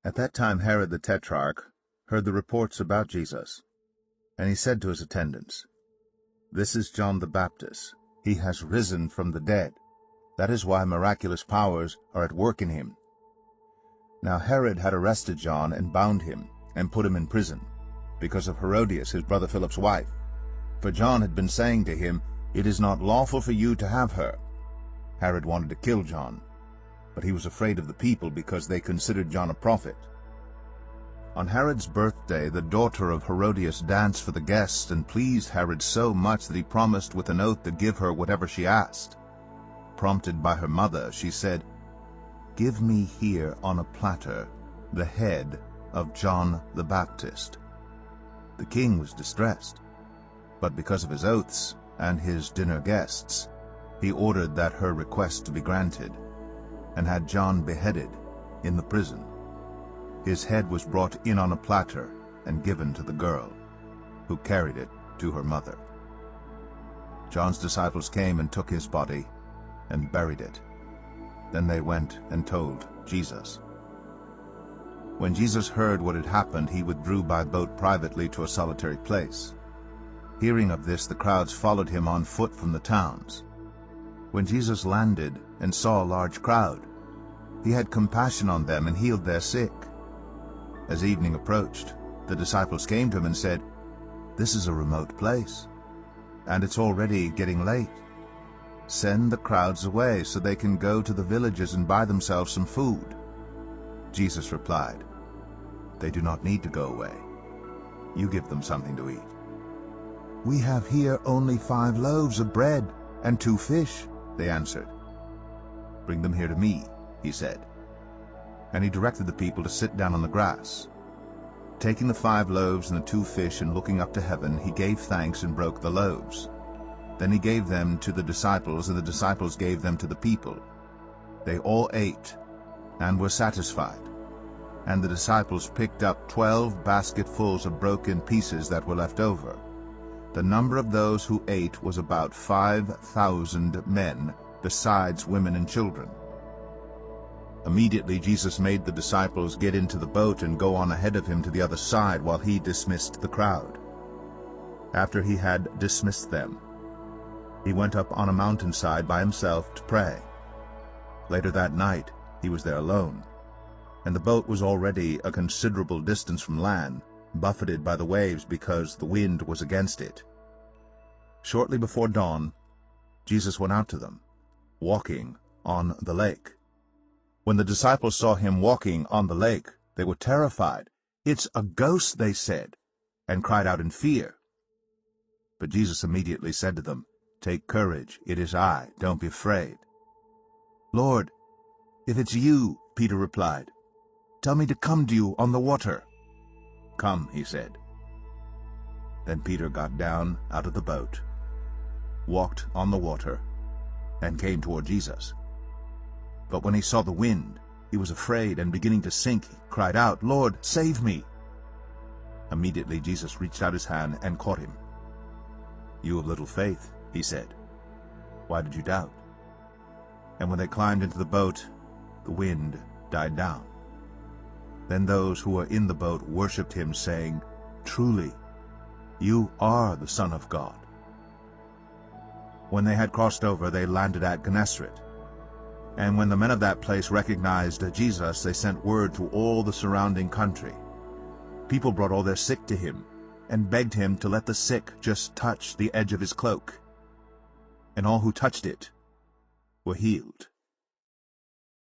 At that time Herod the Tetrarch heard the reports about Jesus, and he said to his attendants, "This is John the Baptist. He has risen from the dead. That is why miraculous powers are at work in him." Now Herod had arrested John and bound him and put him in prison, because of Herodias, his brother Philip's wife. For John had been saying to him, "It is not lawful for you to have her." Herod wanted to kill John, but he was afraid of the people because they considered John a prophet. On Herod's birthday, the daughter of Herodias danced for the guests and pleased Herod so much that he promised with an oath to give her whatever she asked. Prompted by her mother, she said, "Give me here on a platter the head of John the Baptist." The king was distressed, but because of his oaths and his dinner guests, he ordered that her request to be granted, and had John beheaded in the prison. His head was brought in on a platter and given to the girl, who carried it to her mother. John's disciples came and took his body and buried it. Then they went and told Jesus. When Jesus heard what had happened, he withdrew by boat privately to a solitary place. Hearing of this, the crowds followed him on foot from the towns. When Jesus landed and saw a large crowd, he had compassion on them and healed their sick. As evening approached, the disciples came to him and said, "This is a remote place, and it's already getting late. Send the crowds away so they can go to the villages and buy themselves some food." Jesus replied, "They do not need to go away. You give them something to eat." "We have here only 5 loaves of bread and 2 fish," they answered. "Bring them here to me," he said. And he directed the people to sit down on the grass. Taking the 5 loaves and the 2 fish and looking up to heaven, he gave thanks and broke the loaves. Then he gave them to the disciples, and the disciples gave them to the people. They all ate and were satisfied. And the disciples picked up 12 basketfuls of broken pieces that were left over. The number of those who ate was about 5,000 men, besides women and children. Immediately Jesus made the disciples get into the boat and go on ahead of him to the other side while he dismissed the crowd. After he had dismissed them, he went up on a mountainside by himself to pray. Later that night he was there alone, and the boat was already a considerable distance from land, buffeted by the waves because the wind was against it. Shortly before dawn, Jesus went out to them, walking on the lake. When the disciples saw him walking on the lake, they were terrified. "It's a ghost," they said, and cried out in fear. But Jesus immediately said to them, "Take courage, it is I, don't be afraid." "Lord, if it's you," Peter replied, "tell me to come to you on the water." "Come," he said. Then Peter got down out of the boat, walked on the water, and came toward Jesus. But when he saw the wind, he was afraid, and beginning to sink, he cried out, "Lord, save me!" Immediately Jesus reached out his hand and caught him. "You of little faith," he said, "why did you doubt?" And when they climbed into the boat, the wind died down. Then those who were in the boat worshipped him, saying, "Truly, you are the Son of God." When they had crossed over, they landed at Gennesaret. And when the men of that place recognized Jesus, they sent word to all the surrounding country. People brought all their sick to him, and begged him to let the sick just touch the edge of his cloak. And all who touched it were healed.